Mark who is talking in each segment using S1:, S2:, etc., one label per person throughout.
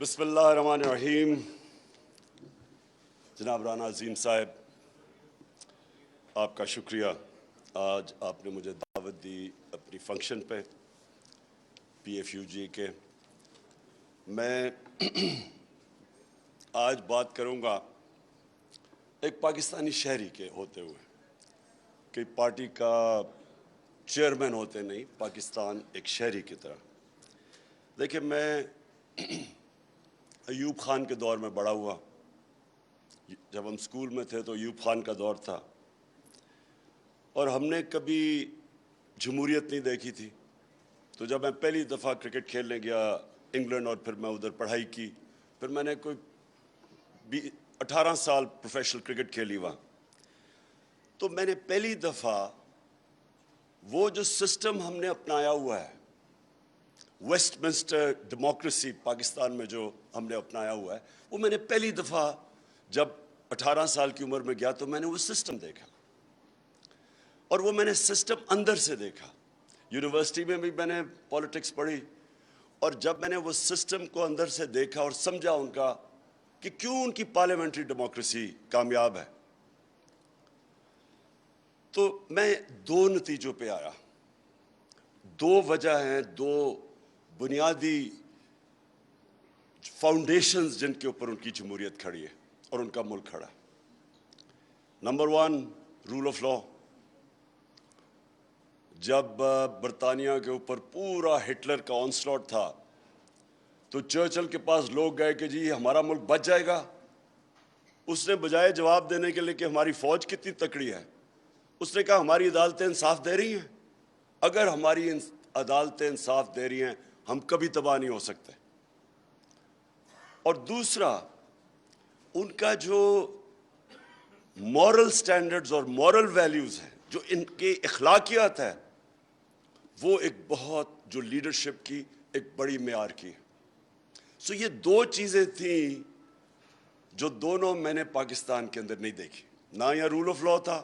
S1: بسم اللہ الرحمن الرحیم. جناب رانا عظیم صاحب، آپ کا شکریہ. آج آپ نے مجھے دعوت دی اپنی فنکشن پہ PFUG کے. میں آج بات کروں گا ایک پاکستانی شہری کے ہوتے ہوئے کہ پارٹی کا چیئرمین ہوتے نہیں، پاکستان ایک شہری کی طرح. دیکھیں، میں ایوب خان کے دور میں بڑا ہوا. جب ہم اسکول میں تھے تو ایوب خان کا دور تھا، اور ہم نے کبھی جمہوریت نہیں دیکھی تھی. تو جب میں پہلی دفعہ کرکٹ کھیلنے گیا انگلینڈ، اور پھر میں ادھر پڑھائی کی، پھر میں نے کوئی 18 سال پروفیشنل کرکٹ کھیلی وہاں. تو میں نے پہلی دفعہ وہ جو سسٹم ہم نے اپنایا ہوا ہے، ویسٹ منسٹر ڈیموکریسی پاکستان میں جو ہم نے اپنایا ہوا ہے، وہ میں نے پہلی دفعہ جب 18 سال کی عمر میں گیا تو میں نے وہ سسٹم دیکھا، اور وہ میں نے سسٹم اندر سے دیکھا. یونیورسٹی میں بھی میں نے پالیٹکس پڑھی، اور جب میں نے وہ سسٹم کو اندر سے دیکھا اور سمجھا ان کا کہ کیوں ان کی پارلیمنٹری ڈیموکریسی کامیاب ہے، تو میں 2 نتیجوں پہ آیا. 2 وجہ ہیں، 2 بنیادی فاؤنڈیشنز جن کے اوپر ان کی جمہوریت کھڑی ہے اور ان کا ملک کھڑا ہے. Number 1، rule of law. جب برطانیہ کے اوپر پورا ہٹلر کا آنسلاٹ تھا تو چرچل کے پاس لوگ گئے کہ جی ہمارا ملک بچ جائے گا. اس نے بجائے جواب دینے کے لیے کہ ہماری فوج کتنی تکڑی ہے، اس نے کہا ہماری عدالتیں انصاف دے رہی ہیں. اگر ہماری عدالتیں انصاف دے رہی ہیں ہم کبھی تباہ نہیں ہو سکتے. اور دوسرا، ان کا جو مورل سٹینڈرڈز اور مورل ویلیوز ہیں، جو ان کے اخلاقیات ہے، وہ ایک بہت جو لیڈرشپ کی ایک بڑی معیار کی. سو یہ 2 چیزیں تھیں جو دونوں میں نے پاکستان کے اندر نہیں دیکھی. نہ یہ رول آف لا تھا،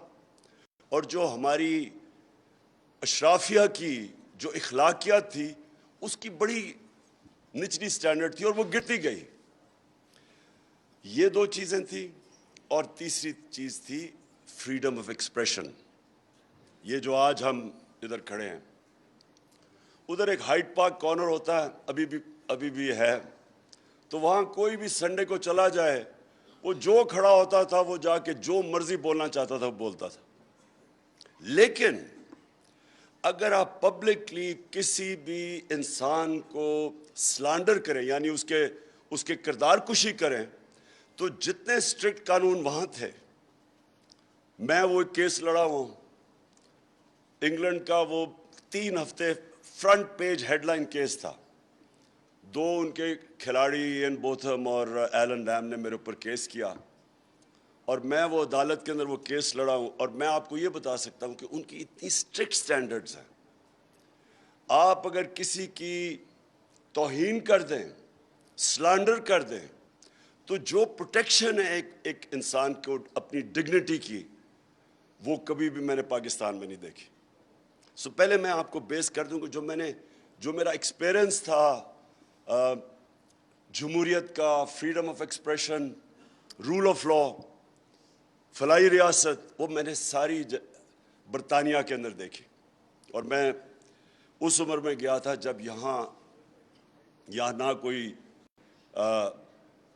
S1: اور جو ہماری اشرافیہ کی جو اخلاقیات تھی اس کی بڑی نچلی سٹینڈرڈ تھی، اور وہ گرتی گئی. یہ 2 چیزیں تھیں. اور تیسری چیز تھی فریڈم آف ایکسپریشن. یہ جو آج ہم ادھر کھڑے ہیں، ادھر ایک ہائیڈ پارک کارنر ہوتا ہے، ابھی بھی ہے. تو وہاں کوئی بھی سنڈے کو چلا جائے، وہ جو کھڑا ہوتا تھا وہ جا کے جو مرضی بولنا چاہتا تھا وہ بولتا تھا. لیکن اگر آپ پبلکلی کسی بھی انسان کو سلانڈر کریں، یعنی اس کے کردار کشی کریں، تو جتنے اسٹرکٹ قانون وہاں تھے، میں وہ ایک کیس لڑا ہوں انگلینڈ کا، وہ 3 ہفتے front page headline case تھا. 2 ان کے کھلاڑی این بوتھم اور ایلن ریم نے میرے اوپر کیس کیا، اور میں وہ عدالت کے اندر وہ کیس لڑا ہوں. اور میں آپ کو یہ بتا سکتا ہوں کہ ان کی اتنی اسٹرکٹ سٹینڈرڈز ہیں. آپ اگر کسی کی توہین کر دیں، سلانڈر کر دیں، تو جو پروٹیکشن ہے ایک انسان کو اپنی ڈگنیٹی کی، وہ کبھی بھی میں نے پاکستان میں نہیں دیکھی. سو پہلے میں آپ کو بیس کر دوں کہ جو میرا ایکسپیرئنس تھا جمہوریت کا، freedom of expression, rule of law, فلاحی ریاست، وہ میں نے ساری برطانیہ کے اندر دیکھی. اور میں اس عمر میں گیا تھا جب یہاں نہ کوئی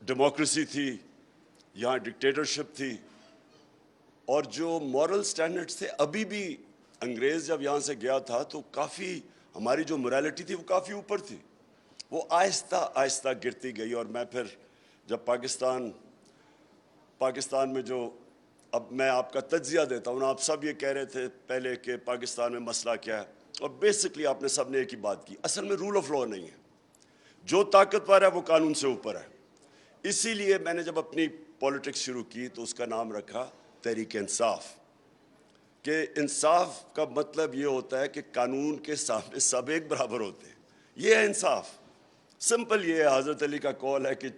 S1: ڈیموکریسی تھی، یہاں ڈکٹیٹرشپ تھی، اور جو مورل سٹینڈرڈز تھے ابھی بھی. انگریز جب یہاں سے گیا تھا تو کافی ہماری جو موریلٹی تھی وہ کافی اوپر تھی. وہ آہستہ آہستہ گرتی گئی. اور میں پھر جب پاکستان میں جو، اب میں آپ کا تجزیہ دیتا ہوں، آپ سب یہ کہہ رہے تھے پہلے کہ پاکستان میں مسئلہ کیا ہے، اور بیسکلی آپ نے سب نے ایک ہی بات کی، اصل میں رول آف لا نہیں ہے. جو طاقتور ہے وہ قانون سے اوپر ہے. اسی لیے میں نے جب اپنی پالیٹکس شروع کی تو اس کا نام رکھا تحریک انصاف، کہ انصاف کا مطلب یہ ہوتا ہے کہ قانون کے سامنے سب ایک برابر ہوتے ہیں. یہ ہے انصاف. سمپل یہ ہے. حضرت علی کا قول ہے کہ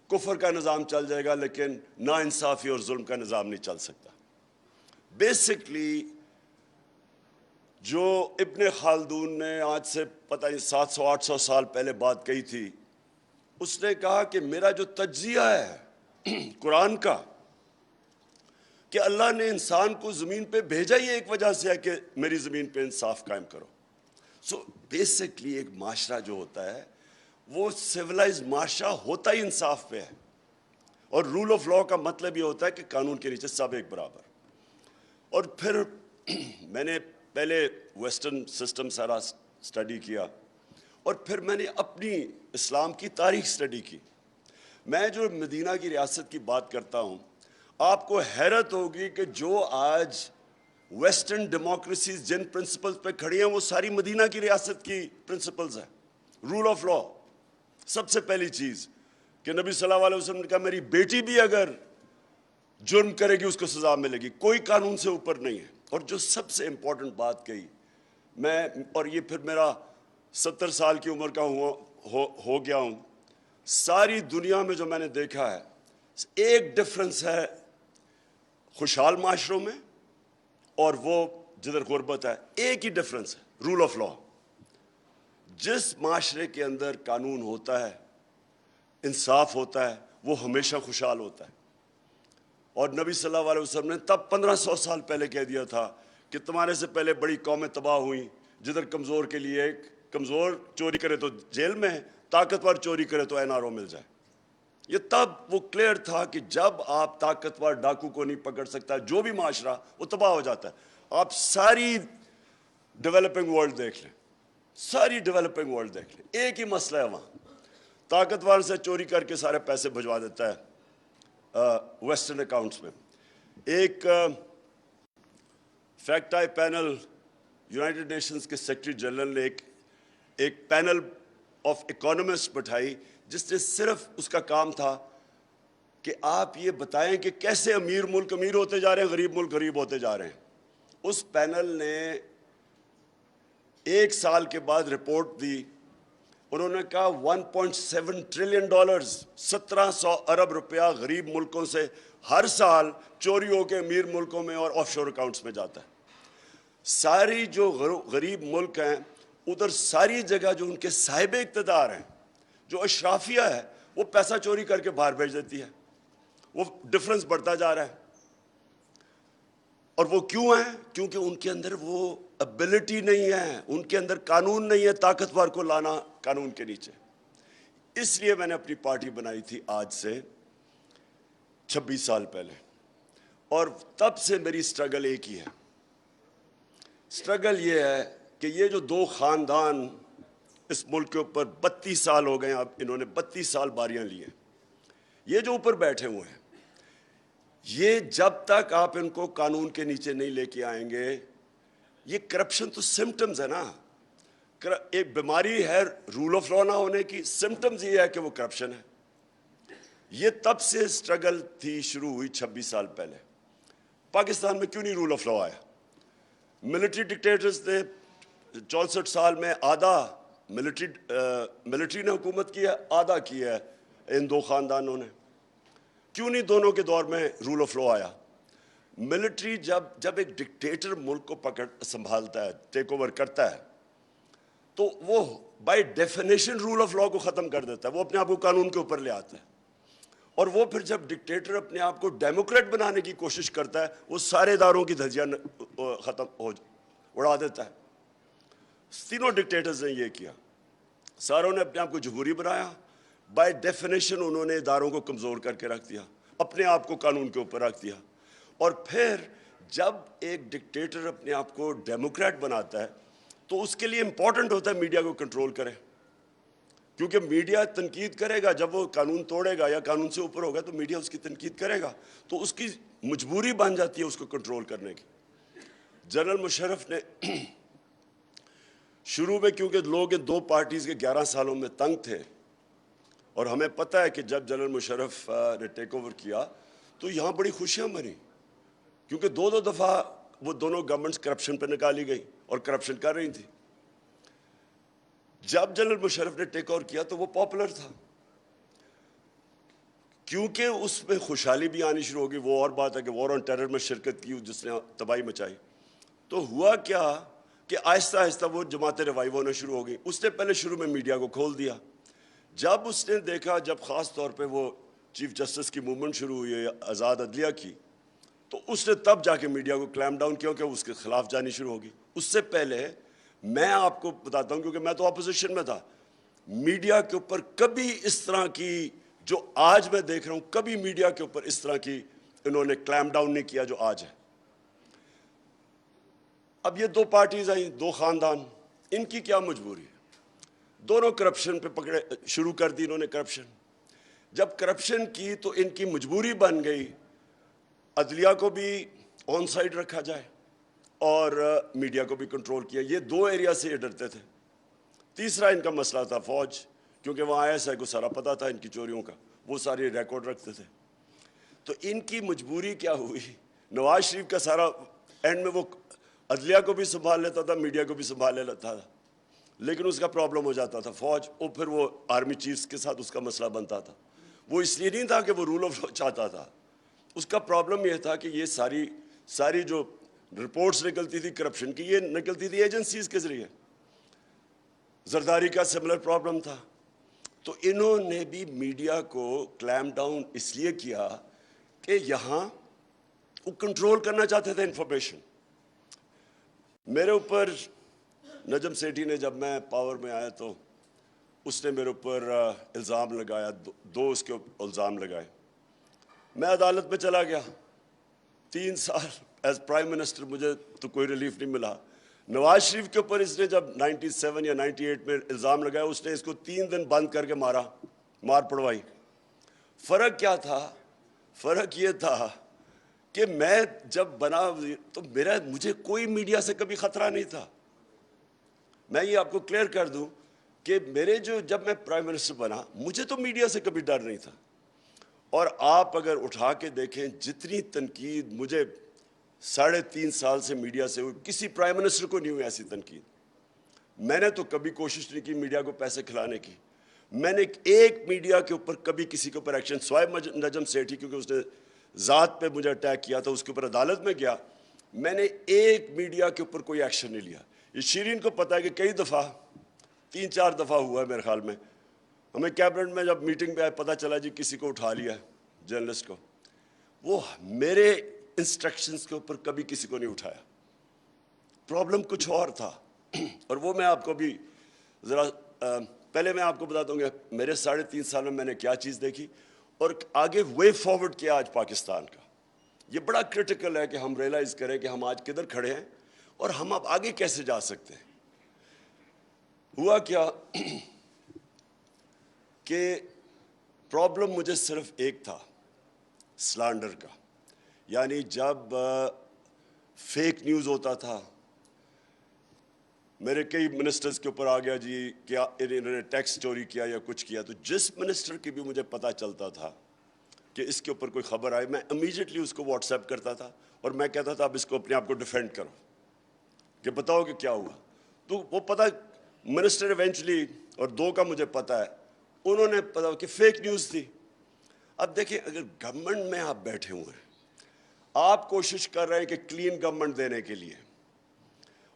S1: کفر کا نظام چل جائے گا لیکن نا انصافی اور ظلم کا نظام نہیں چل سکتا. بیسکلی جو ابن خلدون نے آج سے پتہ نہیں 700-800 سال پہلے بات کہی تھی اس نے کہا کہ میرا جو تجزیہ ہے قرآن کا کہ اللہ نے انسان کو زمین پہ بھیجا ہی ایک وجہ سے ہے کہ میری زمین پہ انصاف قائم کرو. سو بیسکلی ایک معاشرہ جو ہوتا ہے وہ سویلائز معاشرہ ہوتا ہی انصاف پہ ہے, اور رول آف لا کا مطلب یہ ہوتا ہے کہ قانون کے نیچے سب ایک برابر. اور پھر میں نے پہلے ویسٹرن سسٹم سارا اسٹڈی کیا, اور پھر میں نے اپنی اسلام کی تاریخ اسٹڈی کی. میں جو مدینہ کی ریاست کی بات کرتا ہوں, آپ کو حیرت ہوگی کہ جو آج ویسٹرن ڈیموکریسیز جن پرنسپلز پہ کھڑی ہیں وہ ساری مدینہ کی ریاست کی پرنسپلز ہیں. رول آف لا, سب سے پہلی چیز کہ نبی صلی اللہ علیہ وسلم نے کہا میری بیٹی بھی اگر جرم کرے گی اس کو سزا ملے گی, کوئی قانون سے اوپر نہیں ہے. اور جو سب سے امپورٹنٹ بات کہی میں, اور یہ پھر میرا 70 سال کی عمر کا ہو گیا ہوں, ساری دنیا میں جو میں نے دیکھا ہے ایک ڈفرنس ہے خوشحال معاشروں میں اور وہ جدھر غربت ہے, ایک ہی ڈفرنس ہے, رول آف لا. جس معاشرے کے اندر قانون ہوتا ہے, انصاف ہوتا ہے, وہ ہمیشہ خوشحال ہوتا ہے. اور نبی صلی اللہ علیہ وسلم نے تب 1500 سال پہلے کہہ دیا تھا کہ تمہارے سے پہلے بڑی قومیں تباہ ہوئیں جدھر کمزور کے لیے ایک کمزور چوری کرے تو جیل میں, طاقتور چوری کرے تو NRO مل جائے. یہ تب وہ کلیئر تھا کہ جب آپ طاقتور ڈاکو کو نہیں پکڑ سکتا, جو بھی معاشرہ وہ تباہ ہو جاتا ہے. آپ ساری ڈیولپنگ ورلڈ دیکھ لیں, ساری ڈیولپنگ ورلڈ دیکھ لیں, ایک ہی مسئلہ ہے وہاں, طاقتور سے چوری کر کے سارے پیسے بھجوا دیتا ہے ویسٹرن اکاؤنٹس میں. ایک fact I panel United nations کے سیکرٹری جنرل نے ایک پینل آف اکانومسٹ بٹھائی جس نے صرف اس کا کام تھا کہ آپ یہ بتائیں کہ کیسے امیر ملک امیر ہوتے جا رہے ہیں, غریب ملک غریب ہوتے جا رہے ہیں. اس پینل نے ایک سال کے بعد رپورٹ دی, انہوں نے کہا 1.7 ٹریلین ڈالرز 1700 ارب روپیہ غریب ملکوں سے ہر سال چوری ہو کے امیر ملکوں میں اور آف شور اکاؤنٹس میں جاتا ہے. ساری جو غریب ملک ہیں ادھر ساری جگہ جو ان کے صاحب اقتدار ہیں, جو اشرافیہ ہے, وہ پیسہ چوری کر کے باہر بھیج دیتی ہے. وہ ڈفرنس بڑھتا جا رہا ہے. اور وہ کیوں ہیں؟ کیونکہ ان کے اندر وہ ابیلٹی نہیں ہے, ان کے اندر قانون نہیں ہے طاقتور کو لانا قانون کے نیچے. اس لیے میں نے اپنی پارٹی بنائی تھی آج سے 26 سال پہلے, اور تب سے میری سٹرگل ایک ہی ہے. سٹرگل یہ ہے کہ یہ جو دو خاندان اس ملک کے اوپر 32 سال ہو گئے ہیں, اب انہوں نے 32 سال باریاں لی ہیں, یہ جو اوپر بیٹھے ہوئے ہیں, یہ جب تک آپ ان کو قانون کے نیچے نہیں لے کے آئیں گے, یہ کرپشن تو سمٹمز ہے نا, ایک بیماری ہے رول آف لا نہ ہونے کی, سمٹمز یہ ہے کہ وہ کرپشن ہے. یہ تب سے سٹرگل تھی, شروع ہوئی 26 سال پہلے. پاکستان میں کیوں نہیں رول آف لا آیا؟ ملٹری ڈکٹیٹرز نے 64 سال میں آدھا ملٹری نے حکومت کی ہے, آدھا کی ہے ان دو خاندانوں نے. کیوں نہیں دونوں کے دور میں رول آف لا آیا؟ ملٹری جب ایک ڈکٹیٹر ملک کو سنبھالتا ہے, ٹیک اوور کرتا ہے, تو وہ by definition rule of law کو ختم کر دیتا ہے, وہ اپنے آپ کو قانون کے اوپر لے آتا ہے. اور وہ پھر جب ڈکٹیٹر اپنے آپ کو ڈیموکریٹ بنانے کی کوشش کرتا ہے, وہ سارے اداروں کی دھجیاں اڑا دیتا ہے. تینوں ڈکٹیٹرز نے یہ کیا, ساروں نے اپنے آپ کو جمہوری بنایا, بائی ڈیفینیشن انہوں نے اداروں کو کمزور کر کے رکھ دیا, اپنے آپ کو قانون کے اوپر رکھ دیا. اور پھر جب ایک ڈکٹیٹر اپنے آپ کو ڈیموکریٹ بناتا ہے تو اس کے لیے امپورٹنٹ ہوتا ہے میڈیا کو کنٹرول کرے, کیونکہ میڈیا تنقید کرے گا. جب وہ قانون توڑے گا یا قانون سے اوپر ہوگا تو میڈیا اس کی تنقید کرے گا, تو اس کی مجبوری بن جاتی ہے اس کو کنٹرول کرنے کی. جنرل مشرف نے شروع میں, کیونکہ لوگ ان دو پارٹیز کے 11 سالوں میں تنگ تھے, اور ہمیں پتہ ہے کہ جب جنرل مشرف نے ٹیک اوور کیا تو یہاں بڑی خوشیاں بنی, کیونکہ دو دفعہ وہ دونوں گورنمنٹس کرپشن پہ نکالی گئی اور کرپشن کر رہی تھی. جب جنرل مشرف نے ٹیک اوور کیا تو وہ پاپولر تھا, کیونکہ اس میں خوشحالی بھی آنی شروع ہوگی. وہ اور بات ہے کہ وار آن ٹیرر میں شرکت کی جس نے تباہی مچائی. تو ہوا کیا کہ آہستہ آہستہ وہ جماعتیں ریوائیو ہونا شروع ہو گئی. اس نے پہلے شروع میں میڈیا کو کھول دیا, جب اس نے دیکھا, جب خاص طور پہ وہ چیف جسٹس کی موومنٹ شروع ہوئی ہے آزاد عدلیہ کی, تو اس نے تب جا کے میڈیا کو کلیم ڈاؤن کیا کہ اس کے خلاف جانی شروع ہوگی. اس سے پہلے میں آپ کو بتاتا ہوں, کیونکہ میں تو اپوزیشن میں تھا, میڈیا کے اوپر کبھی اس طرح کی جو آج میں دیکھ رہا ہوں, کبھی میڈیا کے اوپر اس طرح کی انہوں نے کلیم ڈاؤن نہیں کیا جو آج ہے. اب یہ دو پارٹیز آئیں, دو خاندان, ان کی کیا مجبوری ہے؟ دونوں کرپشن پہ پکڑے, شروع کر دی انہوں نے کرپشن. جب کرپشن کی تو ان کی مجبوری بن گئی عدلیہ کو بھی آن سائڈ رکھا جائے اور میڈیا کو بھی کنٹرول کیا. یہ دو ایریا سے یہ ڈرتے تھے. تیسرا ان کا مسئلہ تھا فوج, کیونکہ وہاں ISI کو سارا پتہ تھا ان کی چوریوں کا, وہ ساری ریکارڈ رکھتے تھے. تو ان کی مجبوری کیا ہوئی, نواز شریف کا سارا اینڈ میں وہ عدلیہ کو بھی سنبھال لیتا تھا, میڈیا کو بھی سنبھال لیتا تھا, لیکن اس کا پرابلم ہو جاتا تھا فوج, اور پھر وہ آرمی چیفز کے ساتھ اس کا مسئلہ بنتا تھا. وہ اس لیے نہیں تھا کہ وہ رول آف لا چاہتا تھا, اس کا پرابلم یہ تھا کہ یہ ساری جو رپورٹس نکلتی تھی کرپشن کی, یہ نکلتی تھی ایجنسیز کے ذریعے. زرداری کا سملر پرابلم تھا. تو انہوں نے بھی میڈیا کو کلیم ڈاؤن اس لیے کیا کہ یہاں وہ کنٹرول کرنا چاہتے تھے انفارمیشن. میرے اوپر نجم سیٹھی نے, جب میں پاور میں آیا تو اس نے میرے اوپر الزام لگایا, دو اس کے الزام لگائے. میں عدالت میں چلا گیا, 3 سال ایز پرائم منسٹر مجھے تو کوئی ریلیف نہیں ملا. نواز شریف کے اوپر اس نے جب 97 یا 98 میں الزام لگایا, اس نے اس کو 3 دن بند کر کے مار پڑوائی. فرق کیا تھا؟ فرق یہ تھا کہ میں جب بنا تو مجھے کوئی میڈیا سے کبھی خطرہ نہیں تھا. میں یہ آپ کو کلیئر کر دوں کہ جب میں پرائم منسٹر بنا, مجھے تو میڈیا سے کبھی ڈر نہیں تھا. اور آپ اگر اٹھا کے دیکھیں جتنی تنقید مجھے 3.5 سال سے میڈیا سے ہوئی, کسی پرائم منسٹر کو نہیں ہوئی ایسی تنقید. میں نے تو کبھی کوشش نہیں کی میڈیا کو پیسے کھلانے کی. میں نے ایک میڈیا کے اوپر کبھی کسی کے اوپر ایکشن, سوائے نجم سیٹھی کیونکہ اس نے ذات پہ مجھے اٹیک کیا تھا, اس کے اوپر عدالت میں گیا, میں نے ایک میڈیا کے اوپر کوئی ایکشن نہیں لیا. یہ شیرین کو پتا ہے کہ کئی دفعہ 3-4 دفعہ ہوا ہے میرے خیال میں, ہمیں کیبنٹ میں جب میٹنگ پہ آئے پتہ چلا جی کسی کو اٹھا لیا جرنلسٹ کو, وہ میرے انسٹرکشنز کے اوپر کبھی کسی کو نہیں اٹھایا. پرابلم کچھ اور تھا, اور وہ میں آپ کو بھی ذرا پہلے میں آپ کو بتاتا ہوں کہ میرے 3.5 سال میں نے کیا چیز دیکھی اور آگے وے فارورڈ کیا آج پاکستان کا. یہ بڑا کرٹیکل ہے کہ ہم ریئلائز کریں کہ ہم آج کدھر کھڑے ہیں اور ہم اب آگے کیسے جا سکتے ہیں. ہوا کیا کہ پرابلم مجھے صرف ایک تھا, سلانڈر کا. یعنی جب فیک نیوز ہوتا تھا, میرے کئی منسٹرز کے اوپر آ گیا جی کیا انہوں نے ٹیکس چوری کیا یا کچھ کیا, تو جس منسٹر کی بھی مجھے پتہ چلتا تھا کہ اس کے اوپر کوئی خبر آئی, میں امیجیٹلی اس کو واٹس ایپ کرتا تھا اور میں کہتا تھا اب اس کو اپنے آپ کو ڈیفینڈ کرو کہ بتاؤ کہ کیا ہوا. تو وہ پتہ منسٹر ایونچولی, اور 2 کا مجھے پتہ ہے, انہوں نے پتا کہ فیک نیوز تھی. اب دیکھیں اگر گورنمنٹ میں آپ بیٹھے ہوئے ہیں, آپ کوشش کر رہے ہیں کہ کلین گورنمنٹ دینے کے لیے,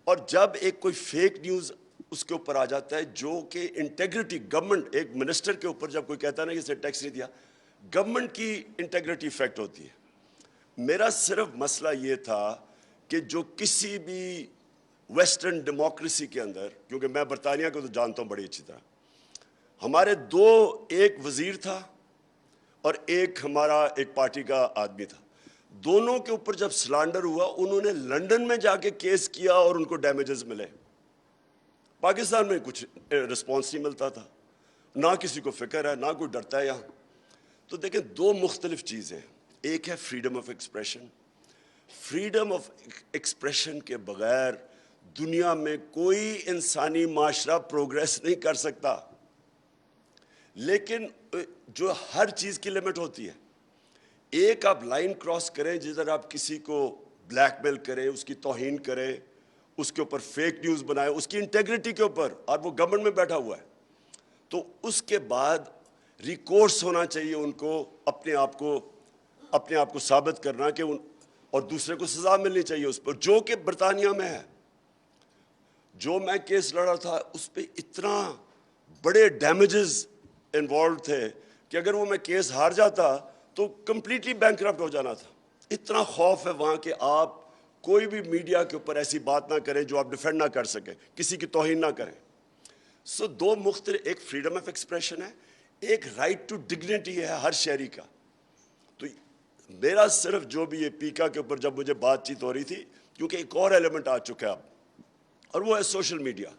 S1: اور جب ایک کوئی فیک نیوز اس کے اوپر آ جاتا ہے جو کہ انٹیگریٹی گورنمنٹ, ایک منسٹر کے اوپر جب کوئی کہتا ہے نا کہ اسے ٹیکس نہیں دیا, گورنمنٹ کی انٹیگریٹی افیکٹ ہوتی ہے. میرا صرف مسئلہ یہ تھا کہ جو کسی بھی ویسٹرن ڈیموکریسی کے اندر, کیونکہ میں برطانیہ کو تو جانتا ہوں بڑی اچھی طرح, ہمارے 2 ایک وزیر تھا اور ایک ہمارا ایک پارٹی کا آدمی تھا, دونوں کے اوپر جب سلانڈر ہوا انہوں نے لنڈن میں جا کے کیس کیا اور ان کو ڈیمیجز ملے. پاکستان میں کچھ رسپانس نہیں ملتا تھا, نہ کسی کو فکر ہے, نہ کوئی ڈرتا ہے یہاں. تو دیکھیں 2 مختلف چیزیں, ایک ہے freedom of expression. Freedom of expression کے بغیر دنیا میں کوئی انسانی معاشرہ پروگریس نہیں کر سکتا. لیکن جو ہر چیز کی لمٹ ہوتی ہے, ایک آپ لائن کراس کریں جدھر آپ کسی کو بلیک میل کریں, اس کی توہین کریں, اس کے اوپر فیک نیوز بنائیں, اس کی انٹیگریٹی کے اوپر, اور وہ گورنمنٹ میں بیٹھا ہوا ہے, تو اس کے بعد ریکورس ہونا چاہیے ان کو اپنے آپ کو ثابت کرنا کہ اور دوسرے کو سزا ملنی چاہیے اس پر, جو کہ برطانیہ میں ہے. جو میں کیس لڑا تھا اس پہ اتنا بڑے ڈیمیجز انوالوڈ تھے کہ اگر وہ میں کیس ہار جاتا تو کمپلیٹلی بینکرپٹ ہو جانا تھا. اتنا خوف ہے وہاں کہ آپ کوئی بھی میڈیا کے اوپر ایسی بات نہ کریں جو آپ ڈیفینڈ نہ کر سکیں, کسی کی توہین نہ کریں. سو دو مختلف, ایک فریڈم آف ایکسپریشن ہے, ایک رائٹ ٹو ڈگنیٹی ہے ہر شہری کا. تو میرا صرف جو بھی یہ پیکا کے اوپر جب مجھے بات چیت ہو رہی تھی, کیونکہ ایک اور ایلیمنٹ آ چکا ہے اب, اور وہ ہے سوشل میڈیا.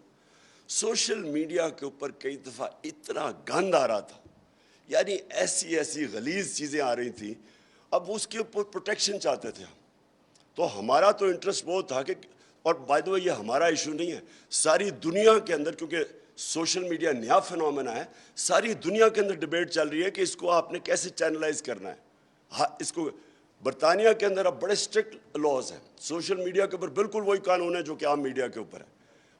S1: سوشل میڈیا کے اوپر کئی دفعہ اتنا گند آ رہا تھا, یعنی ایسی غلیظ چیزیں آ رہی تھیں. اب اس کے اوپر پروٹیکشن چاہتے تھے ہم. تو ہمارا تو انٹرسٹ وہ تھا کہ, اور بائی دا وے یہ ہمارا ایشو نہیں ہے, ساری دنیا کے اندر, کیونکہ سوشل میڈیا نیا فینومینا ہے, ساری دنیا کے اندر ڈیبیٹ چل رہی ہے کہ اس کو آپ نے کیسے چینلائز کرنا ہے. ہاں, اس کو برطانیہ کے اندر اب بڑے اسٹرکٹ لاز ہیں سوشل میڈیا کے اوپر, بالکل وہی قانون ہے جو کہ عام میڈیا کے اوپر ہے,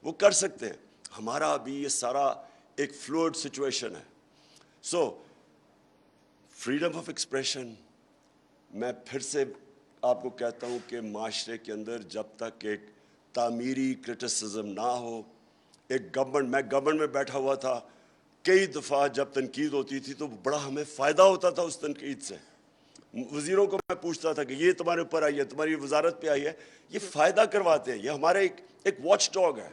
S1: وہ کر سکتے ہیں. ہمارا ابھی یہ سارا ایک فلوئڈ سچویشن ہے. سو فریڈم آف ایکسپریشن, میں پھر سے آپ کو کہتا ہوں کہ معاشرے کے اندر جب تک ایک تعمیری کرٹیسزم نہ ہو, ایک میں گورنمنٹ میں بیٹھا ہوا تھا, کئی دفعہ جب تنقید ہوتی تھی تو بڑا ہمیں فائدہ ہوتا تھا اس تنقید سے. وزیروں کو میں پوچھتا تھا کہ یہ تمہارے اوپر آئی ہے, تمہاری وزارت پہ آئی ہے, یہ فائدہ کرواتے ہیں, یہ ہمارے ایک واچ ڈاگ ہے.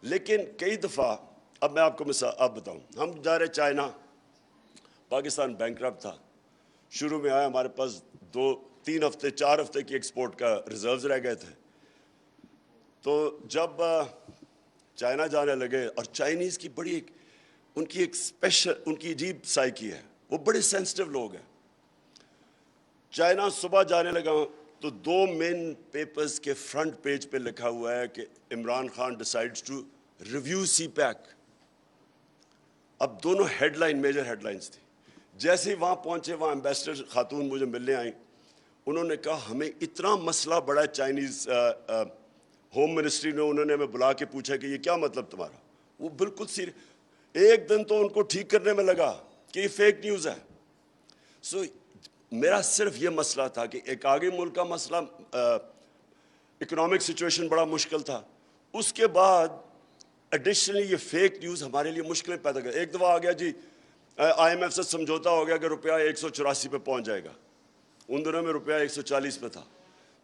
S1: لیکن کئی دفعہ, اب میں آپ کو آپ بتاؤں, ہم جا رہے چائنا, پاکستان بینکرپٹ تھا, شروع میں آیا, ہمارے پاس 2-3 ہفتے 4 ہفتے کی ایکسپورٹ کا ریزروز رہ گئے تھے. تو جب چائنا جانے لگے, اور چائنیز کی بڑی ان کی ایک اسپیشل, ان کی عجیب سائیکی ہے, وہ بڑے سینسٹیو لوگ ہیں. چائنا صبح جانے لگا تو 2 مین پیپرز کے فرنٹ پیج پہ لکھا ہوا ہے کہ Imran Khan decides to review CPEC. اب دونوں headline, major headlines تھی. جیسے ہی وہاں پہنچے, وہاں ایمبیسڈر خاتون مجھے ملنے آئیں, انہوں نے کہا ہمیں اتنا مسئلہ بڑا ہے. چائنیز ہوم منسٹری نے, انہوں نے ہمیں بلا کے پوچھا کہ یہ کیا مطلب تمہارا. وہ بالکل ایک دن تو ان کو ٹھیک کرنے میں لگا کہ یہ فیک نیوز ہے. سو میرا صرف یہ مسئلہ تھا کہ ایک آگے ملک کا مسئلہ, اکنامک سچویشن بڑا مشکل تھا, اس کے بعد ایڈیشنلی یہ فیک نیوز ہمارے لیے مشکلیں پیدا کر. ایک دفعہ آ گیا جی آئی ایم ایف سے سمجھوتا ہو گیا کہ روپیہ 184 پہ پہنچ جائے گا, ان دنوں میں روپیہ 140 پہ تھا.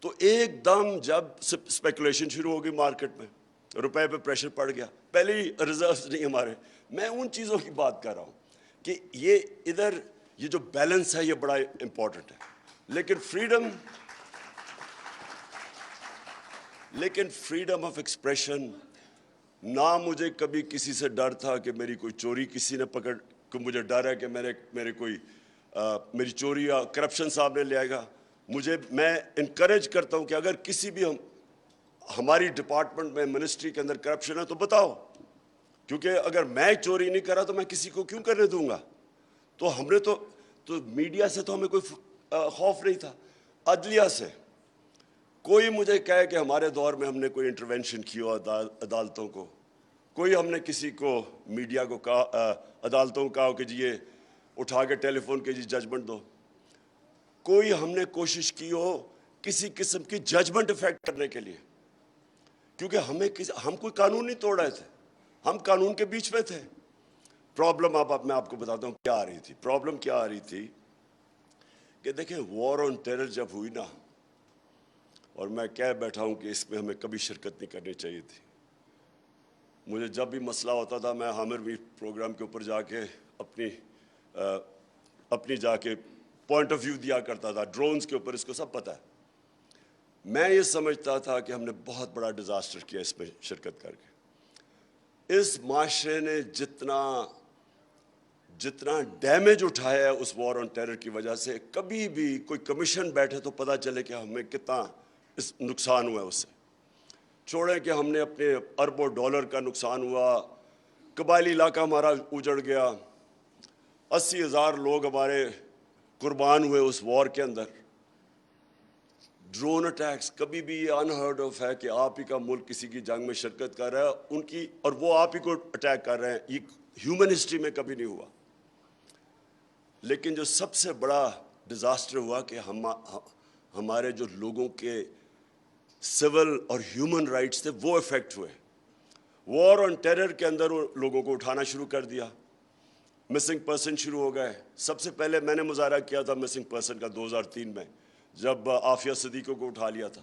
S1: تو ایک دم جب اسپیکولیشن شروع ہو گئی مارکیٹ میں, روپے پہ پریشر پڑ گیا. پہلے ہی ریزروز نہیں ہمارے. میں ان چیزوں کی بات کر رہا ہوں کہ یہ ادھر یہ جو بیلنس ہے یہ بڑا امپورٹنٹ ہے. لیکن فریڈم آف ایکسپریشن, نہ مجھے کبھی کسی سے ڈر تھا کہ میری کوئی چوری کسی نے پکڑ, کہ مجھے ڈر ہے کہ میرے کوئی میری چوری یا کرپشن سامنے لے آئے گا. میں انکریج کرتا ہوں کہ اگر کسی بھی ہماری ڈپارٹمنٹ میں, منسٹری کے اندر کرپشن ہے تو بتاؤ, کیونکہ اگر میں چوری نہیں کرا تو میں کسی کو کیوں کرنے دوں گا. تو ہم نے تو میڈیا سے تو ہمیں کوئی خوف نہیں تھا, عدلیہ سے. کوئی مجھے کہے کہ ہمارے دور میں ہم نے کوئی انٹرونشن کی ہو عدالتوں کو, کوئی ہم نے کسی کو میڈیا کو کہا, عدالتوں کو کہا کہ جی یہ اٹھا کے ٹیلی فون کے جی ججمنٹ دو, کوئی ہم نے کوشش کی ہو کسی قسم کی ججمنٹ افیکٹ کرنے کے لیے, کیونکہ ہم کوئی قانون نہیں توڑ رہے تھے, ہم قانون کے بیچ میں تھے. پرابلم اب میں آپ کو بتاتا ہوں کیا آ رہی تھی. پرابلم کیا آ رہی تھی کہ دیکھیں وار آن ٹیرر جب ہوئی نا, اور میں کہہ بیٹھا ہوں کہ اس میں ہمیں کبھی شرکت نہیں کرنی چاہیے تھی. مجھے جب بھی مسئلہ ہوتا تھا میں حامر بھی پروگرام کے اوپر جا کے اپنی جا کے پوائنٹ آف ویو دیا کرتا تھا, ڈرونز کے اوپر, اس کو سب پتہ ہے. میں یہ سمجھتا تھا کہ ہم نے بہت بڑا ڈیزاسٹر کیا اس میں شرکت کر کے. اس معاشرے نے جتنا ڈیمیج اٹھایا ہے اس وار آن ٹیرر کی وجہ سے, کبھی بھی کوئی کمیشن بیٹھے تو پتہ چلے کہ ہمیں کتنا اس نقصان ہوا ہے. اس سے چھوڑیں کہ ہم نے اپنے اربوں ڈالر کا نقصان ہوا, قبائلی علاقہ ہمارا اجڑ گیا, 80,000 لوگ ہمارے قربان ہوئے اس وار کے اندر. ڈرون اٹیکس, کبھی بھی یہ انہرڈ آف ہے کہ آپ ہی کا ملک کسی کی جنگ میں شرکت کر رہا ہے ان کی, اور وہ آپ ہی کو اٹیک کر رہے ہیں. یہ ہیومن ہسٹری میں کبھی نہیں ہوا. لیکن جو سب سے بڑا ڈیزاسٹر ہوا کہ ہمارے جو لوگوں کے سول اور ہیومن رائٹس تھے وہ افیکٹ ہوئے. وار آن ٹیرر کے اندر لوگوں کو اٹھانا شروع کر دیا. مسنگ پرسن شروع ہو گئے. سب سے پہلے میں نے مظاہرہ کیا تھا مسنگ پرسن کا 2003 میں, جب عافیہ صدیقوں کو اٹھا لیا تھا.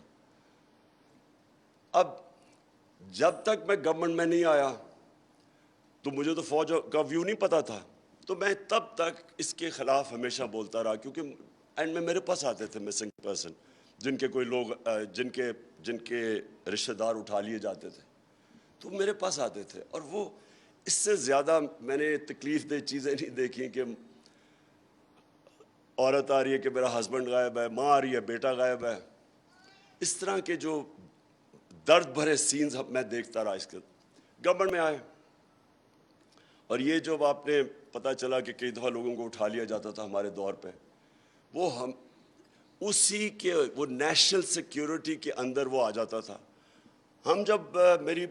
S1: اب جب تک میں گورنمنٹ میں نہیں آیا تو مجھے تو فوج کا ویو نہیں پتا تھا, تو میں تب تک اس کے خلاف ہمیشہ بولتا رہا, کیونکہ اینڈ میں میرے پاس آتے تھے مسنگ پرسن جن کے کوئی لوگ جن کے رشتہ دار اٹھا لیے جاتے تھے, تو میرے پاس آتے تھے. اور وہ اس سے زیادہ میں نے تکلیف دہ چیزیں نہیں دیکھی کہ عورت آ رہی ہے کہ میرا ہسبینڈ غائب ہے, ماں آ رہی ہے بیٹا غائب ہے. اس طرح کے جو درد بھرے سینز میں دیکھتا رہا. اس کے گورنمنٹ میں آئے, اور یہ جو آپ نے پتہ چلا کہ کئی دفعہ لوگوں کو اٹھا لیا جاتا تھا ہمارے دور پہ, وہ ہم اسی کے وہ نیشنل سیکیورٹی کے اندر وہ آ جاتا تھا. ہم جب میری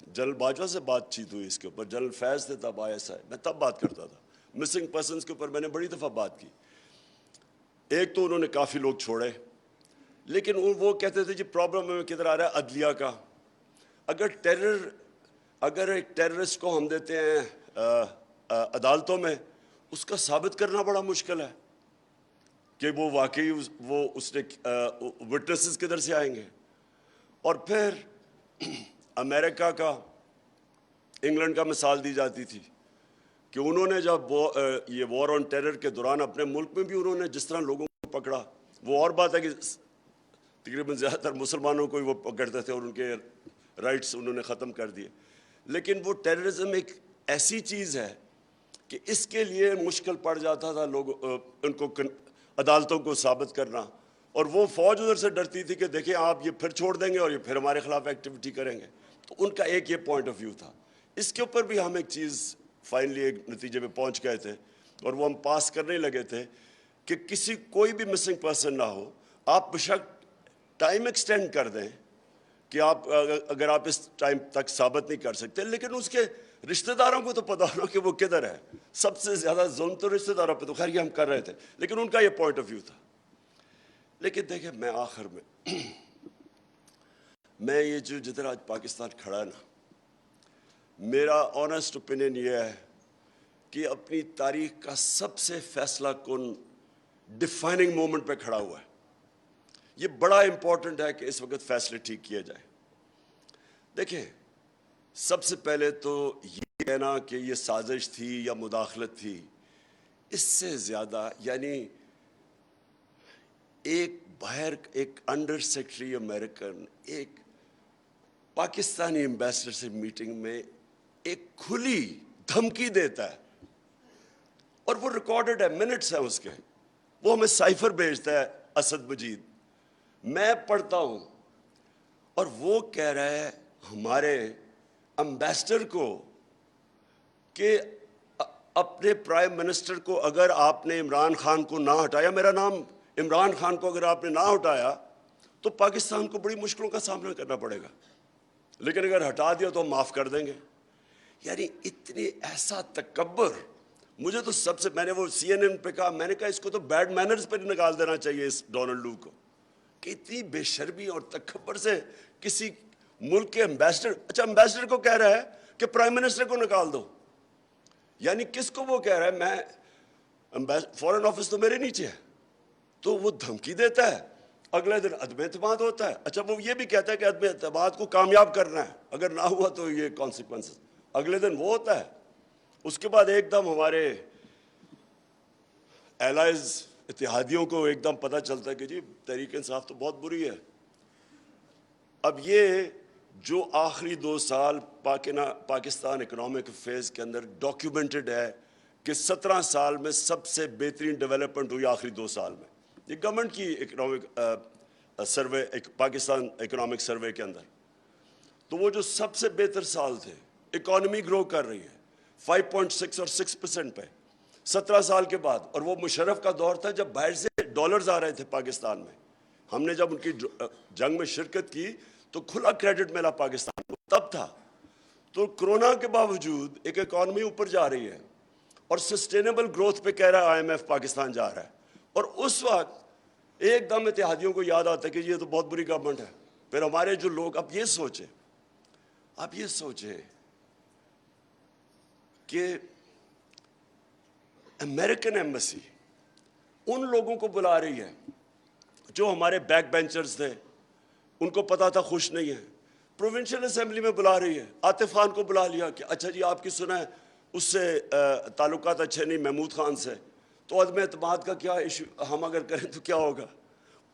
S1: جنرل باجوہ سے بات چیت ہوئی اس کے اوپر, جنرل فیض تھے تب ISI, میں تب بات کرتا تھا مسنگ پرسنز کے اوپر. میں نے بڑی دفعہ بات کی. ایک تو انہوں نے کافی لوگ چھوڑے, لیکن وہ کہتے تھے جی پرابلم ہمیں کدھر آ رہا ہے, عدلیہ کا. اگر ایک ٹیررسٹ کو ہم دیتے ہیں عدالتوں میں, اس کا ثابت کرنا بڑا مشکل ہے کہ وہ واقعی وہ اس نے وٹنسز کدھر سے آئیں گے. اور پھر امریکہ کا, انگلینڈ کا مثال دی جاتی تھی کہ انہوں نے جب یہ وار آن ٹیرر کے دوران اپنے ملک میں بھی انہوں نے جس طرح لوگوں کو پکڑا, وہ اور بات ہے کہ تقریباً زیادہ تر مسلمانوں کو ہی وہ پکڑتے تھے اور ان کے رائٹس انہوں نے ختم کر دیے. لیکن وہ ٹیررزم ایک ایسی چیز ہے کہ اس کے لیے مشکل پڑ جاتا تھا ان کو عدالتوں کو ثابت کرنا. اور وہ فوج ادھر سے ڈرتی تھی کہ دیکھیں آپ یہ پھر چھوڑ دیں گے اور یہ پھر ہمارے خلاف ایکٹیویٹی کریں گے. تو ان کا ایک یہ پوائنٹ آف ویو تھا. اس کے اوپر بھی ہم ایک چیز فائنلی ایک نتیجے پہ پہنچ گئے تھے, اور وہ ہم پاس کرنے لگے تھے کہ کوئی بھی مسنگ پرسن نہ ہو, آپ بشک ٹائم ایکسٹینڈ کر دیں کہ اگر آپ اس ٹائم تک ثابت نہیں کر سکتے, لیکن اس کے رشتہ داروں کو تو پتا ہونا کہ وہ کدھر ہے. سب سے زیادہ ظلم تو رشتہ داروں پہ, تو خیر یہ ہم کر رہے تھے, لیکن ان کا یہ پوائنٹ آف ویو تھا. لیکن دیکھیں میں آخر میں یہ جو جدھر آج پاکستان کھڑا ہے نا, میرا آنیسٹ اوپینین یہ ہے کہ اپنی تاریخ کا سب سے فیصلہ کن ڈیفائننگ مومنٹ پہ کھڑا ہوا ہے. یہ بڑا امپورٹنٹ ہے کہ اس وقت فیصلے ٹھیک کیے جائیں. دیکھیں سب سے پہلے تو یہ کہنا کہ یہ سازش تھی یا مداخلت تھی, اس سے زیادہ یعنی ایک انڈر سیکرٹری امریکن ایک پاکستانی ایمبیسڈر سے میٹنگ میں ایک کھلی دھمکی دیتا ہے, اور وہ ریکارڈڈ ہے, منٹس ہیں اس کے, وہ ہمیں سائفر بھیجتا ہے اسد مجید, میں پڑھتا ہوں, اور وہ کہہ رہا ہے ہمارے امبیسڈر کو کہ اپنے پرائم منسٹر کو اگر آپ نے عمران خان کو نہ ہٹایا, میرا نام عمران خان کو اگر آپ نے نہ ہٹایا تو پاکستان کو بڑی مشکلوں کا سامنا کرنا پڑے گا, لیکن اگر ہٹا دیا تو ہم معاف کر دیں گے. یعنی اتنی ایسا تکبر. مجھے تو سب سے, میں نے وہ CNN پہ کہا, میں نے کہا اس کو تو بیڈ مینرز پہ نکال دینا چاہیے اس ڈونلڈ لو کو, کہ اتنی بے شرمی اور تکبر سے کسی ملک کے امبیسڈر, اچھا امبیسڈر کو کہہ رہا ہے کہ پرائم منسٹر کو نکال دو. یعنی کس کو وہ کہہ رہا ہے, میں فورن آفس تو میرے نیچے ہے, تو وہ دھمکی دیتا ہے. اگلے دن عدم اعتماد ہوتا ہے. اچھا وہ یہ بھی کہتا ہے کہ عدم اعتماد کو کامیاب کرنا ہے, اگر نہ ہوا تو یہ کانسیکوینسز. اگلے دن وہ ہوتا ہے. اس کے بعد ایک دم ہمارے ایلائز اتحادیوں کو ایک دم پتہ چلتا ہے کہ جی تحریک انصاف تو بہت بری ہے. اب یہ جو آخری 2 سال پاکستان اکنامک فیز کے اندر ڈاکیومنٹڈ ہے کہ 17 سال میں سب سے بہترین ڈیولپمنٹ ہوئی آخری 2 سال میں, یہ گورنمنٹ کی economic survey, Pakistan economic survey کے اندر. تو وہ جو سب سے بہتر سال تھے, اکانومی گرو کر رہی ہے 5.6 اور 6% پہ 17 سال کے بعد. اور وہ مشرف کا دور تھا جب باہر سے ڈالرز آ رہے تھے پاکستان میں. ہم نے جب ان کی جنگ میں شرکت کی تو کھلا کریڈٹ ملا پاکستان کو, تب تھا. تو کرونا کے باوجود ایک اکانومی اوپر جا رہی ہے, اور سسٹینیبل گروتھ پہ کہہ رہا ہے IMF پاکستان جا رہا ہے. اور اس وقت ایک دم اتحادیوں کو یاد آتا ہے کہ یہ تو بہت بری گورنمنٹ ہے. پھر ہمارے جو لوگ, اب یہ سوچیں کہ امریکن ایمبیسی ان لوگوں کو بلا رہی ہے جو ہمارے بیک بینچرز تھے, ان کو پتا تھا خوش نہیں ہے, پروونشل اسمبلی میں بلا رہی ہے. عاطف خان کو بلا لیا کہ اچھا جی آپ کی سنا ہے اس سے تعلقات اچھے نہیں محمود خان سے, تو عدم اعتماد کا کیا ایشو, ہم اگر کریں تو کیا ہوگا.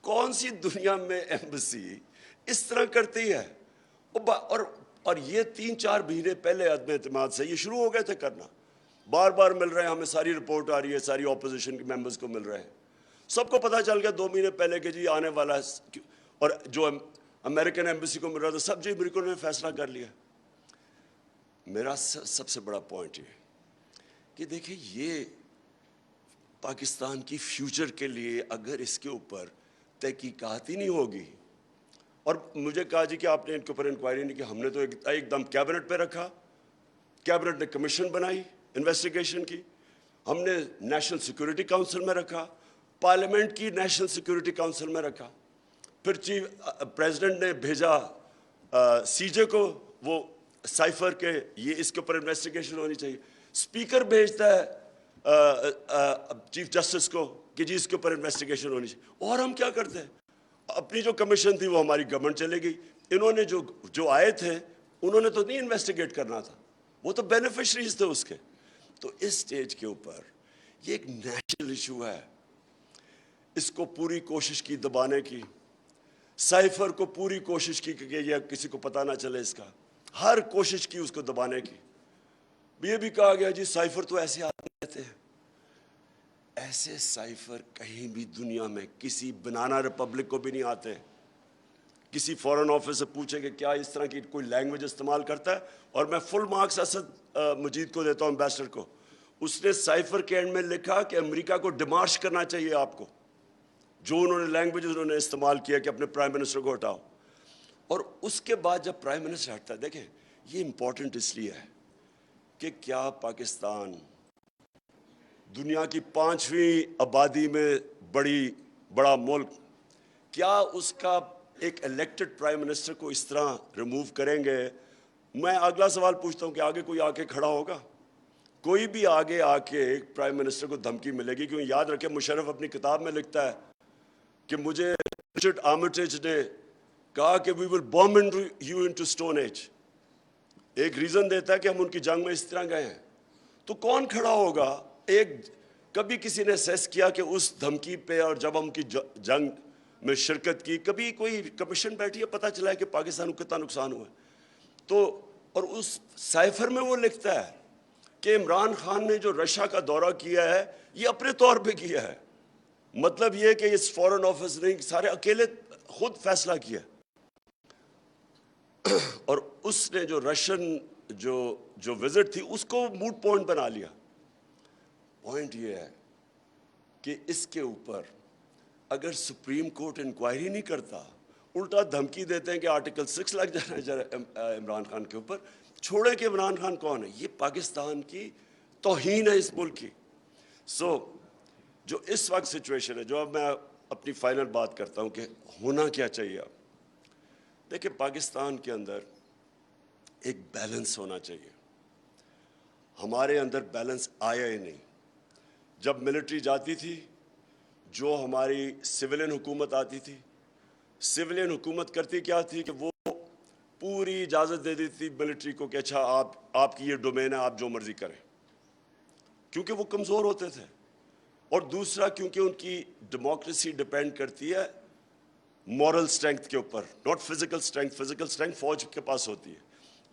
S1: کون سی دنیا میں ایمبیسی اس طرح کرتی ہے؟ اور یہ 3-4 مہینے پہلے عدم اعتماد سے یہ شروع ہو گئے تھے کرنا, بار بار مل رہے ہیں ہمیں, ساری رپورٹ آ رہی ہے, ساری اپوزیشن کے ممبرز کو مل رہے ہیں, سب کو پتہ چل گیا 2 مہینے پہلے کہ جی آنے والا ہے. اور جو امریکن ایمبیسی کو مل رہا تھا سب جی امریکن نے فیصلہ کر لیا. میرا سب سے بڑا پوائنٹ یہ کہ دیکھیں یہ پاکستان کی فیوچر کے لیے اگر اس کے اوپر تحقیقات ہی نہیں ہوگی, اور مجھے کہا جی کہ آپ نے ان کے اوپر انکوائری نہیں کی, ہم نے تو ایک دم کیبنٹ پہ رکھا, کیبنٹ نے کمیشن بنائی انویسٹیگیشن کی, ہم نے نیشنل سیکورٹی کونسل میں رکھا, پارلیمنٹ کی نیشنل سیکورٹی کونسل میں رکھا, پھر پریزیڈنٹ نے بھیجا سی جے کو وہ سائفر کے یہ اس کے اوپر انویسٹیگیشن ہونی چاہیے, اسپیکر بھیجتا ہے چیف جسٹس کو کہ جی اس کے اوپر انویسٹیگیشن ہونی چاہیے. اور ہم کیا کرتے ہیں, اپنی جو کمیشن تھی وہ ہماری گورنمنٹ چلے گئی, انہوں نے جو آئے تھے انہوں نے تو نہیں انویسٹیگیٹ کرنا تھا, وہ تو بینیفیشریز تھے اس کے. تو اس سٹیج کے اوپر یہ ایک نیشنل ایشو ہے, اس کو پوری کوشش کی دبانے کی, سائفر کو پوری کوشش کی کہ یہ کسی کو پتہ نہ چلے, اس کا ہر کوشش کی اس کو دبانے کی. یہ بھی کہا گیا جی سائفر تو ایسے آتے رہتے ہیں, ایسے سائفر کہیں بھی دنیا میں کسی بنانا ریپبلک کو بھی نہیں آتے. کسی فورن آفس سے پوچھیں کہ کیا اس طرح کی کوئی لینگویج استعمال کرتا ہے, اور میں فل مارکس اسد مجید کو دیتا ہوں امبیسڈر کو, اس نے سائفر کے اینڈ میں لکھا کہ امریکہ کو ڈیمارش کرنا چاہیے آپ کو, جو انہوں نے لینگویج انہوں نے استعمال کیا کہ اپنے پرائم منسٹر کو ہٹاؤ. اور اس کے بعد جب پرائم منسٹر ہٹتا ہے, دیکھیں یہ امپورٹنٹ اس لیے ہے کہ کیا پاکستان دنیا کی 5ویں آبادی میں بڑا ملک, کیا اس کا ایک الیکٹڈ پرائم منسٹر کو اس طرح ریموو کریں گے؟ میں اگلا سوال پوچھتا ہوں کہ آگے کوئی آ کے کھڑا ہوگا؟ کوئی بھی آگے آ کے پرائم منسٹر کو دھمکی ملے گی؟ کیونکہ یاد رکھیں مشرف اپنی کتاب میں لکھتا ہے کہ مجھے رچرڈ آرمیٹیج نے کہا کہ we will bomb you into stone age, ایک ریزن دیتا ہے کہ ہم ان کی جنگ میں اس طرح گئے ہیں. تو کون کھڑا ہوگا؟ کبھی کسی نے سیس کیا کہ اس دھمکی پہ, اور جب ہم کی جنگ میں شرکت کی, کبھی کوئی کمیشن بیٹھی ہے پتہ چلا ہے کہ پاکستان کو کتنا نقصان ہوا ہے؟ تو اور اس سائفر میں وہ لکھتا ہے کہ عمران خان نے جو رشیا کا دورہ کیا ہے یہ اپنے طور پہ کیا ہے, مطلب یہ کہ اس فورن آفس نے سارے اکیلے خود فیصلہ کیا. اور اس نے جو رشین جو وزٹ تھی اس کو موڈ پوائنٹ بنا لیا. پوائنٹ یہ ہے کہ اس کے اوپر اگر سپریم کورٹ انکوائری نہیں کرتا, الٹا دھمکی دیتے ہیں کہ آرٹیکل 6 لگ جانا ہے عمران خان کے اوپر, چھوڑے کہ عمران خان کون ہے, یہ پاکستان کی توہین ہے اس ملک کی. جو اس وقت سچویشن ہے, جو اب میں اپنی فائنل بات کرتا ہوں کہ ہونا کیا چاہیے. اب دیکھیں پاکستان کے اندر ایک بیلنس ہونا چاہیے, ہمارے اندر بیلنس آیا ہی نہیں. جب ملٹری جاتی تھی, جو ہماری سویلین حکومت آتی تھی, سویلین حکومت کرتی کیا تھی کہ وہ پوری اجازت دے دیتی تھی ملٹری کو کہ اچھا آپ کی یہ ڈومین ہے, آپ جو مرضی کریں, کیونکہ وہ کمزور ہوتے تھے. اور دوسرا کیونکہ ان کی ڈیموکریسی ڈیپینڈ کرتی ہے مورل سٹرینگتھ کے اوپر, ناٹ فزیکل سٹرینگتھ. فزیکل سٹرینگتھ فوج کے پاس ہوتی ہے.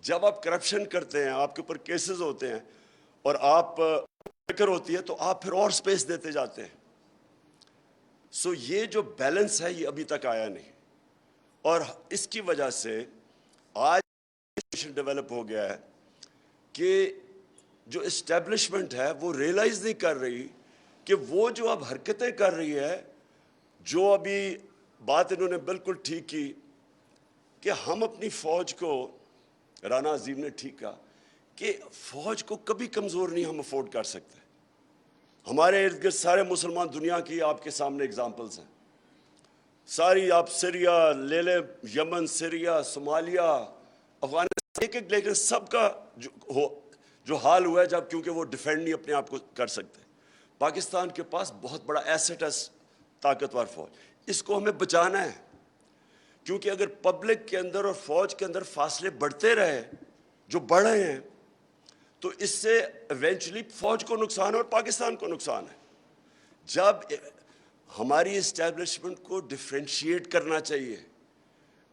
S1: جب آپ کرپشن کرتے ہیں, آپ کے اوپر کیسز ہوتے ہیں اور آپ فکر ہوتی ہے, تو آپ پھر اور سپیس دیتے جاتے ہیں. یہ جو بیلنس ہے یہ ابھی تک آیا نہیں, اور اس کی وجہ سے آج ڈیولپ ہو گیا ہے کہ جو اسٹیبلشمنٹ ہے وہ ریئلائز نہیں کر رہی کہ وہ جو اب حرکتیں کر رہی ہے, جو ابھی بات انہوں نے بالکل ٹھیک کی کہ ہم اپنی فوج کو, رانا عظیم نے ٹھیک کہا کہ فوج کو کبھی کمزور نہیں ہم افورڈ کر سکتے. ہمارے ارد گرد سارے مسلمان دنیا کی آپ کے سامنے اگزامپلز ہیں, ساری آپ سیریا لے لیں, یمن, سیریا, صومالیہ, افغانستان, ایک لیکن سب کا جو حال ہوا ہے جب کیونکہ وہ ڈیفینڈ نہیں اپنے آپ کو کر سکتے. پاکستان کے پاس بہت بڑا ایسٹ ہے طاقتور فوج. اس کو ہمیں بچانا ہے, کیونکہ اگر پبلک کے اندر اور فوج کے اندر فاصلے بڑھتے رہے جو بڑھ رہے ہیں تو اس سے ایونچولی فوج کو نقصان ہے اور پاکستان کو نقصان ہے. جب ہماری اسٹیبلشمنٹ کو ڈفرینشیٹ کرنا چاہیے,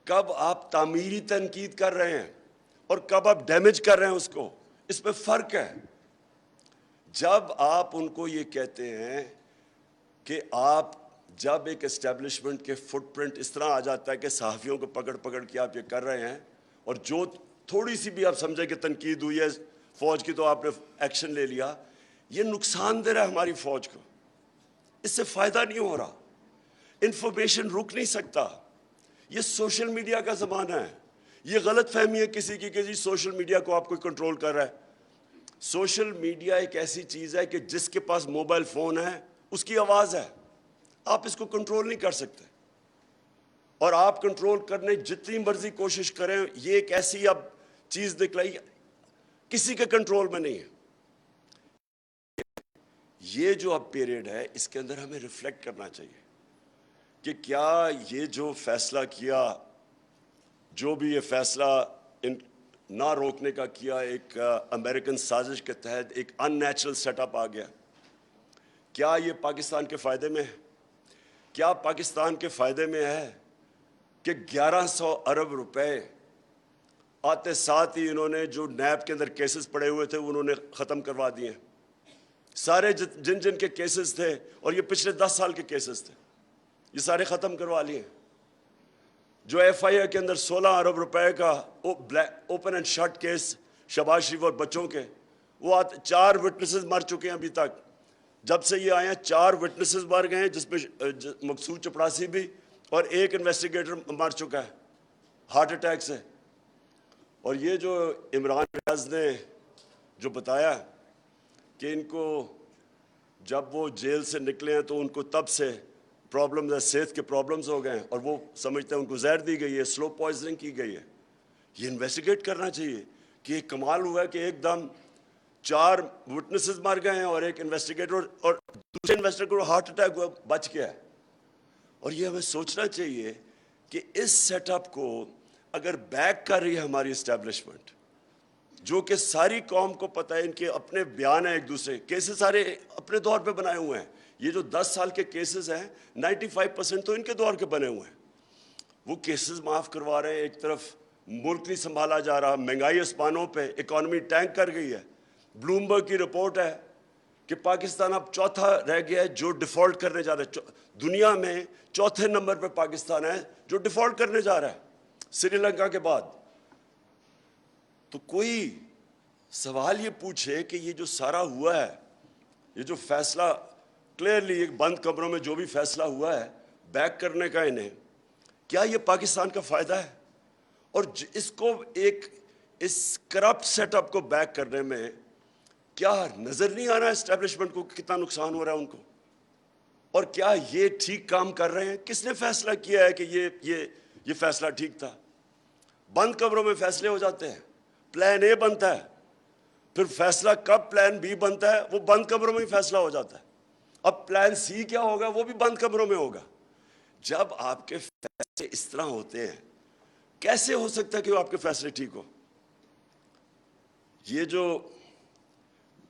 S1: کب آپ تعمیری تنقید کر رہے ہیں اور کب آپ ڈیمیج کر رہے ہیں اس کو, اس میں فرق ہے. جب آپ ان کو یہ کہتے ہیں کہ آپ جب ایک اسٹیبلشمنٹ کے فٹ پرنٹ اس طرح آ جاتا ہے کہ صحافیوں کو پکڑ پکڑ کے آپ یہ کر رہے ہیں, اور جو تھوڑی سی بھی آپ سمجھیں کہ تنقید ہوئی ہے فوج کی تو آپ نے ایکشن لے لیا, یہ نقصان دہ رہا ہے ہماری فوج کو, اس سے فائدہ نہیں ہو رہا, انفارمیشن رک نہیں سکتا. یہ سوشل میڈیا کا زمانہ ہے. یہ غلط فہمی ہے کسی کی کہ جی سوشل میڈیا کو آپ کو کنٹرول کر رہا ہے. سوشل میڈیا ایک ایسی چیز ہے کہ جس کے پاس موبائل فون ہے اس کی آواز ہے, آپ اس کو کنٹرول نہیں کر سکتے, اور آپ کنٹرول کرنے جتنی مرضی کوشش کریں یہ ایک ایسی اب چیز دکھلائی کسی کے کنٹرول میں نہیں ہے. یہ جو اب پیریڈ ہے اس کے اندر ہمیں ریفلیکٹ کرنا چاہیے کہ کیا یہ جو فیصلہ کیا, جو بھی یہ فیصلہ نہ روکنے کا کیا, ایک امریکن سازش کے تحت ایک ان نیچرل سیٹ اپ آ گیا, کیا یہ پاکستان کے فائدے میں ہے؟ کیا پاکستان کے فائدے میں ہے کہ 1100 ارب روپے آتے ساتھ ہی انہوں نے جو نیب کے اندر کیسز پڑے ہوئے تھے انہوں نے ختم کروا دیے, سارے جن کے کیسز تھے, اور یہ پچھلے 10 سال کے کیسز تھے, یہ سارے ختم کروا لیے. جو ایف آئی اے کے اندر 16 ارب روپے کا open end shut case Shahbaz Sharif اور بچوں کے, وہ 4 وٹنسز مر چکے ہیں ابھی تک. جب سے یہ آئے ہیں 4 وٹنسز مر گئے ہیں, جس میں مقصود چپڑاسی بھی, اور ایک انویسٹیگیٹر مر چکا ہے ہارٹ اٹیک سے. اور یہ جو عمران ریاض نے جو بتایا کہ ان کو جب وہ جیل سے نکلے ہیں تو ان کو تب سے پرابلمز ہیں, صحت کے پرابلمز ہو گئے ہیں, اور وہ سمجھتے ہیں ان کو زہر دی گئی ہے, سلو پوائزننگ کی گئی ہے. یہ انویسٹیگیٹ کرنا چاہیے کہ یہ کمال ہوا ہے کہ ایک دم 4 وٹنسز مر گئے ہیں اور ایک انویسٹیگیٹر, اور دوسرے انویسٹیگیٹر کو ہارٹ اٹیک ہوا بچ گیا ہے. اور یہ ہمیں سوچنا چاہیے کہ اس سیٹ اپ کو اگر بیک کر رہی ہے ہماری اسٹیبلشمنٹ, جو کہ ساری قوم کو پتہ ہے, ان کے اپنے بیان ہیں, ایک دوسرے کیسز سارے اپنے دور پہ بنائے ہوئے ہیں. یہ جو 10 سال کے کیسز ہیں 95% تو ان کے دور کے بنے ہوئے ہیں. وہ کیسز معاف کروا رہے ہیں, ایک طرف ملک نہیں سنبھالا جا رہا, مہنگائی آسمانوں پہ, اکانومی ٹینک کر گئی ہے. بلومبرگ کی رپورٹ ہے کہ پاکستان اب چوتھا رہ گیا ہے جو ڈیفالٹ کرنے جا رہا ہے. دنیا میں چوتھے نمبر پہ پاکستان ہے جو ڈیفالٹ کرنے جا رہا ہے سری لنکا کے بعد. تو کوئی سوال یہ پوچھے کہ یہ جو سارا ہوا ہے, یہ جو فیصلہ کلیئرلی ایک بند کمروں میں جو بھی فیصلہ ہوا ہے بیک کرنے کا انہیں, کیا یہ پاکستان کا فائدہ ہے؟ اور اس کو اس کرپٹ سیٹ اپ کو بیک کرنے میں کیا نظر نہیں آ رہا ہے اسٹیبلشمنٹ کو کتنا نقصان ہو رہا ہے ان کو؟ اور کیا یہ ٹھیک کام کر رہے ہیں؟ کس نے فیصلہ کیا ہے کہ یہ فیصلہ ٹھیک تھا؟ بند کمروں میں فیصلے ہو جاتے ہیں, پلان اے بنتا ہے, پھر فیصلہ کب پلان بی بنتا ہے وہ بند کمروں میں ہی فیصلہ ہو جاتا ہے. اب پلان سی کیا ہوگا وہ بھی بند کمروں میں ہوگا. جب آپ کے فیصلے اس طرح ہوتے ہیں کیسے ہو سکتا ہے کہ وہ آپ کے فیصلے ٹھیک ہو؟ یہ جو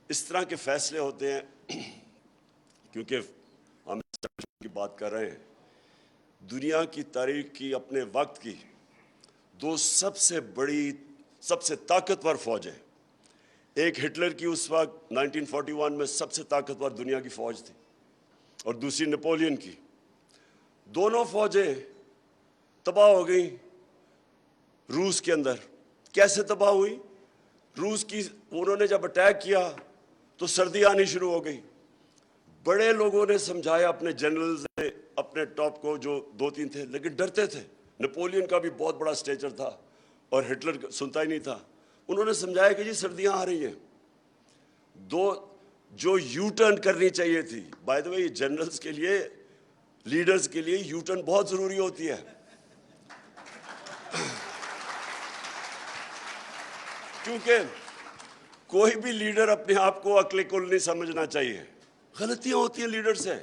S1: اس طرح کے فیصلے ہوتے ہیں, کیونکہ ہم کی بات کر رہے ہیں, دنیا کی تاریخ کی اپنے وقت کی 2 سب سے بڑی سب سے طاقتور فوجیں, ایک ہٹلر کی اس وقت 1941 میں سب سے طاقتور دنیا کی فوج تھی, اور دوسری نپولین کی. دونوں فوجیں تباہ ہو گئیں روس کے اندر. کیسے تباہ ہوئی؟ روس کی انہوں نے جب اٹیک کیا تو سردی آنی شروع ہو گئی. بڑے لوگوں نے سمجھایا, اپنے جنرلز نے, اپنے ٹاپ کو جو 2-3 تھے, لیکن ڈرتے تھے. نپولین کا بھی بہت بڑا اسٹیچر تھا اور ہٹلر سنتا ہی نہیں تھا. انہوں نے سمجھایا کہ جی سردیاں آ رہی ہیں. جو یو ٹرن کرنی چاہیے تھی, بائی دا وے یہ جنرلز کے لیے, لیڈرز کے لیے یو ٹرن بہت ضروری ہوتی ہے, کیونکہ کوئی بھی لیڈر اپنے آپ کو عقل کل نہیں سمجھنا چاہیے. غلطیاں ہوتی ہیں لیڈر سے.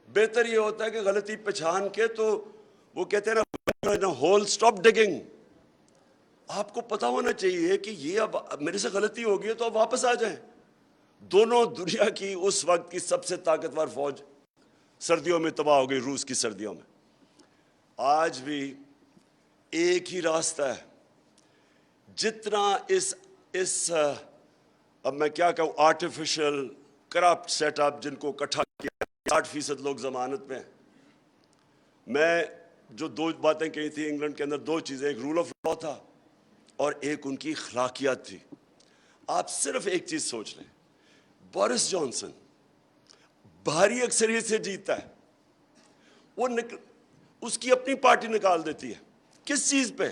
S1: بہتر یہ ہوتا ہے کہ غلطی پہچان کے تو وہ کہتے ہیں نا ہول اسٹاپ ڈگنگ. آپ کو پتا ہونا چاہیے کہ یہ اب میرے سے غلطی ہو گئی ہے تو اب واپس آ جائیں. دونوں دنیا کی اس وقت کی سب سے طاقتور فوج سردیوں میں تباہ ہو گئی, روس کی سردیوں میں. آج بھی ایک ہی راستہ ہے. جتنا اس اب میں کیا کہوں آرٹیفیشل کرپٹ سیٹ اپ جن کو اکٹھا کیا 60% لوگ ضمانت میں. میں جو 2 باتیں کہی تھی انگلینڈ کے اندر 2 چیزیں, ایک رول آف لا تھا اور ایک ان کی اخلاقیات تھی. آپ صرف ایک چیز سوچ لیں, بورس جانسن بھاری اکثریت سے جیتا ہے, وہ اس کی اپنی پارٹی نکال دیتی ہے. کس چیز پہ؟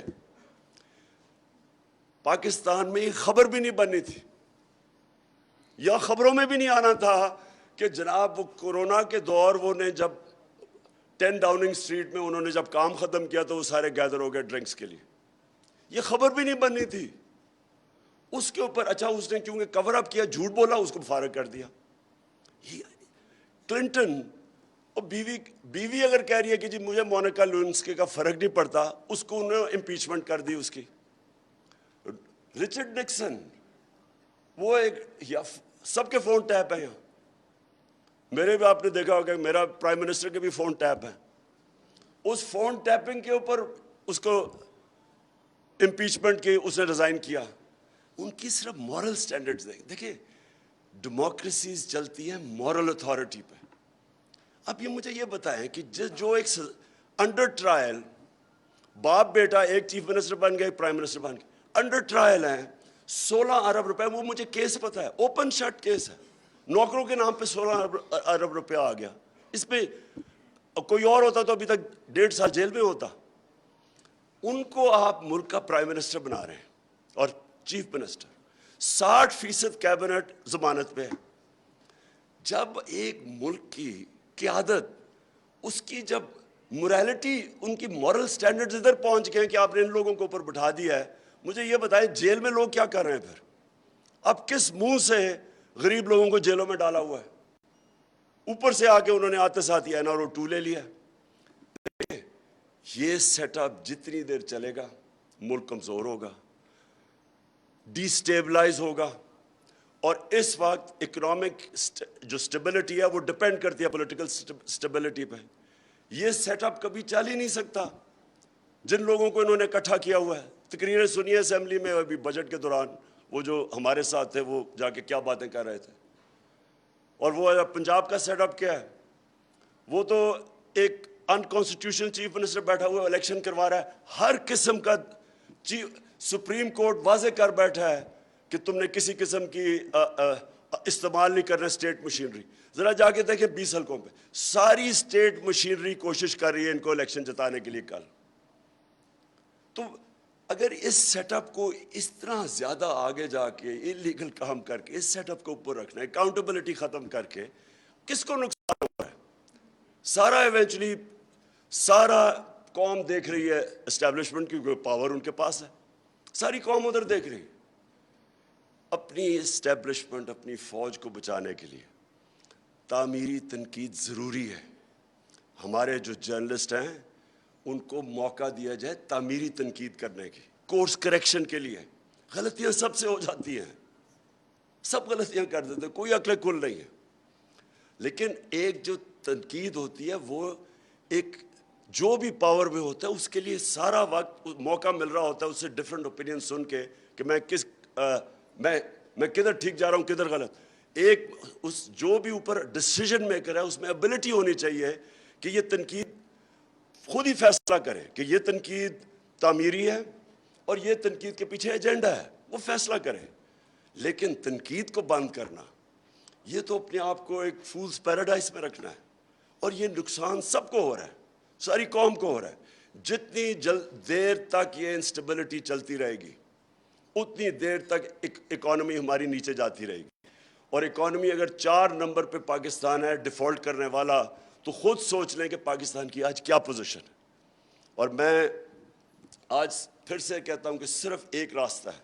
S1: پاکستان میں یہ خبر بھی نہیں بنی تھی یا خبروں میں بھی نہیں آنا تھا کہ جناب وہ کورونا کے دور وہ نے جب 10 ڈاؤننگ اسٹریٹ میں انہوں نے جب کام ختم کیا تو وہ سارے گیدر ہو گئے ڈرنکس کے لیے. یہ خبر بھی نہیں بنی تھی. اس کے اوپر اچھا اس نے کیونکہ کور اپ کیا, جھوٹ بولا, اس کو فارغ کر دیا. کلنٹن اور بیوی اگر کہہ رہی ہے کہ جی مجھے مونیکا لیونسکی کا فرق نہیں پڑتا, اس کو انہوں نے امپیچمنٹ کر دی اس کی. رچرڈ نکسن وہ ایک سب کے فون ٹیپ ہیں یہاں, میرے بھی آپ نے دیکھا ہوگا میرا پرائم منسٹر کے بھی فون ٹیپ ہیں. اس فون ٹیپنگ کے اوپر اس کو امپیچمنٹ کی, اس نے ریزائن کیا. ان کی صرف مورل سٹینڈرڈز دیکھیں, ڈیموکریسیز چلتی ہیں مورل اتھارٹی پہ. اب یہ مجھے یہ بتائیں کہ جو ایک انڈر ٹرائل باپ بیٹا ایک چیف منسٹر بن گئے, پرائم منسٹر بن گئے, انڈر ٹرائل ہیں 16 ارب روپے. وہ مجھے کیس پتا ہے, اوپن شٹ کیس ہے, نوکروں کے نام پہ 16 ارب روپیہ آ گیا. اس پہ کوئی اور ہوتا تو ابھی تک 1.5 سال جیل میں ہوتا. ان کو آپ ملک کا پرائم منسٹر بنا رہے ہیں اور چیف منسٹر, 60% کیبنٹ ضمانت پہ ہے. جب ایک ملک کی قیادت, اس کی جب موریلٹی, ان کی مورل سٹینڈرڈز ادھر پہنچ گئے کہ آپ نے ان لوگوں کو اوپر بٹھا دیا ہے, مجھے یہ بتائیں جیل میں لوگ کیا کر رہے ہیں پھر؟ اب کس منہ سے غریب لوگوں کو جیلوں میں ڈالا ہوا ہے؟ اوپر سے آ کے انہوں نے آتے ساتھ NRO2 لے لیا. یہ سیٹ اپ جتنی دیر چلے گا ملک کمزور ہوگا, ڈی سٹیبلائز ہوگا. اور اس وقت اکنامک جو سٹیبلٹی ہے وہ ڈپینڈ کرتی ہے پولیٹیکل سٹیبلٹی پہ. یہ سیٹ اپ کبھی چل ہی نہیں سکتا جن لوگوں کو انہوں نے اکٹھا کیا ہوا ہے. تقریریں سنیے اسمبلی میں ابھی بجٹ کے دوران, وہ جو ہمارے ساتھ تھے وہ جا کے کیا باتیں کر رہے تھے. اور وہ پنجاب کا سیٹ اپ کیا ہے, وہ تو ایک انکانسٹیٹیوشنل چیف منسٹر بیٹھا ہوا الیکشن کروا رہا ہے. ہر قسم کا سپریم کورٹ واضح کر بیٹھا ہے کہ تم نے کسی قسم کی استعمال نہیں کرنا اسٹیٹ مشینری. ذرا جا کے دیکھیں 20 حلقوں پہ ساری اسٹیٹ مشینری کوشش کر رہی ہے ان کو الیکشن جتانے کے لیے کل. تو اگر اس سیٹ اپ کو اس طرح زیادہ آگے جا کے انلیگل کام کر کے اس سیٹ اپ کو اوپر رکھنا ہے, اکاؤنٹیبلٹی ختم کر کے, کس کو نقصان ہو رہا ہے؟ سارا ایونچولی سارا قوم دیکھ رہی ہے اسٹیبلشمنٹ کی پاور ان کے پاس ہے, ساری قوم ادھر دیکھ رہی ہے. اپنی اسٹیبلشمنٹ, اپنی فوج کو بچانے کے لیے تعمیری تنقید ضروری ہے. ہمارے جو جرنلسٹ ہیں ان کو موقع دیا جائے تعمیری تنقید کرنے کی, کورس کریکشن کے لیے. غلطیاں سب سے ہو جاتی ہیں, سب غلطیاں کر دیتے ہیں, کوئی عقل کل نہیں ہے. لیکن ایک جو تنقید ہوتی ہے وہ ایک جو بھی پاور میں ہوتا ہے اس کے لیے سارا وقت موقع مل رہا ہوتا ہے اس سے ڈفرینٹ اوپینین سن کے کہ میں کدھر ٹھیک جا رہا ہوں کدھر غلط. ایک اس جو بھی اوپر ڈیسیژن میکر ہے اس میں ایبلٹی ہونی چاہیے کہ یہ تنقید خود ہی فیصلہ کرے کہ یہ تنقید تعمیری ہے اور یہ تنقید کے پیچھے ایجنڈا ہے, وہ فیصلہ کرے. لیکن تنقید کو بند کرنا یہ تو اپنے آپ کو ایک فولز پیراڈائز میں رکھنا ہے, اور یہ نقصان سب کو ہو رہا ہے, ساری قوم کو ہو رہا ہے. جتنی دیر تک یہ انسٹیبلٹی چلتی رہے گی اتنی دیر تک اکانومی ہماری نیچے جاتی رہے گی. اور اکانومی اگر 4 نمبر پہ پاکستان ہے ڈیفالٹ کرنے والا, تو خود سوچ لیں کہ پاکستان کی آج کیا پوزیشن ہے. اور میں آج پھر سے کہتا ہوں کہ صرف ایک راستہ ہے,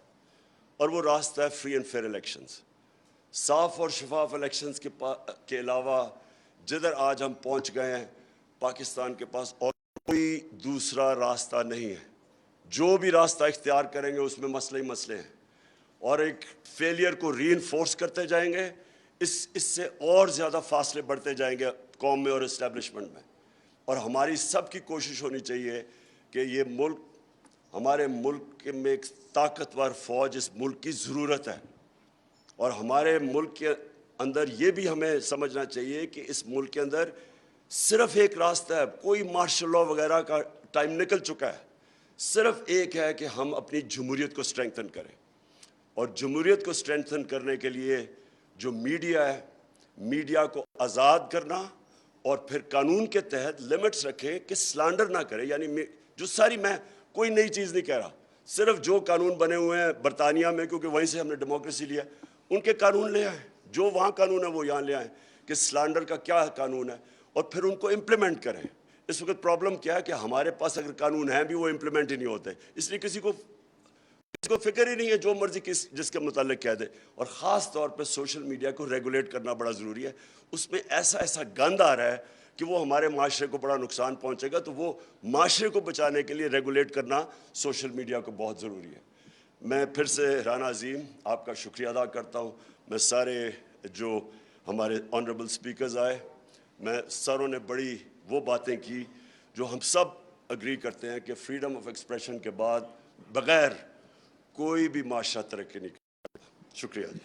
S1: اور وہ راستہ ہے فری اینڈ فیئر الیکشنز. صاف اور شفاف الیکشنز کے علاوہ جدھر آج ہم پہنچ گئے ہیں پاکستان کے پاس اور کوئی دوسرا راستہ نہیں ہے. جو بھی راستہ اختیار کریں گے اس میں مسئلے ہی مسئلے ہیں اور ایک فیلئر کو ری انفورس کرتے جائیں گے. اس سے اور زیادہ فاصلے بڑھتے جائیں گے قوم میں اور اسٹیبلشمنٹ میں. اور ہماری سب کی کوشش ہونی چاہیے کہ یہ ملک, ہمارے ملک میں ایک طاقتور فوج اس ملک کی ضرورت ہے. اور ہمارے ملک کے اندر یہ بھی ہمیں سمجھنا چاہیے کہ اس ملک کے اندر صرف ایک راستہ ہے. کوئی مارشل لاء وغیرہ کا ٹائم نکل چکا ہے. صرف ایک ہے کہ ہم اپنی جمہوریت کو اسٹرینگتھن کریں. اور جمہوریت کو اسٹرینگتھن کرنے کے لیے جو میڈیا ہے, میڈیا کو آزاد کرنا اور پھر قانون کے تحت لمٹس رکھیں کہ سلانڈر نہ کرے. یعنی جو ساری, میں کوئی نئی چیز نہیں کہہ رہا, صرف جو قانون بنے ہوئے ہیں برطانیہ میں, کیونکہ وہیں سے ہم نے ڈیموکریسی لیا, ان کے قانون لے آئیں. جو وہاں قانون ہے وہ یہاں لے آئیں کہ سلانڈر کا کیا قانون ہے اور پھر ان کو امپلیمنٹ کریں. اس وقت پرابلم کیا ہے کہ ہمارے پاس اگر قانون ہیں بھی وہ امپلیمنٹ ہی نہیں ہوتے, اس لیے کسی کو فکر ہی نہیں ہے, جو مرضی جس کے متعلق کہہ دے. اور خاص طور پہ سوشل میڈیا کو ریگولیٹ کرنا بڑا ضروری ہے. اس میں ایسا گند آ رہا ہے کہ وہ ہمارے معاشرے کو بڑا نقصان پہنچے گا. تو وہ معاشرے کو بچانے کے لیے ریگولیٹ کرنا سوشل میڈیا کو بہت ضروری ہے. میں پھر سے رانا عظیم آپ کا شکریہ ادا کرتا ہوں. میں سارے جو ہمارے آنریبل سپیکرز آئے, میں ساروں نے بڑی وہ باتیں کی جو ہم سب اگری کرتے ہیں کہ فریڈم آف ایکسپریشن کے بعد بغیر کوئی بھی معاشرہ ترقی نہیں کرتا. شکریہ جی.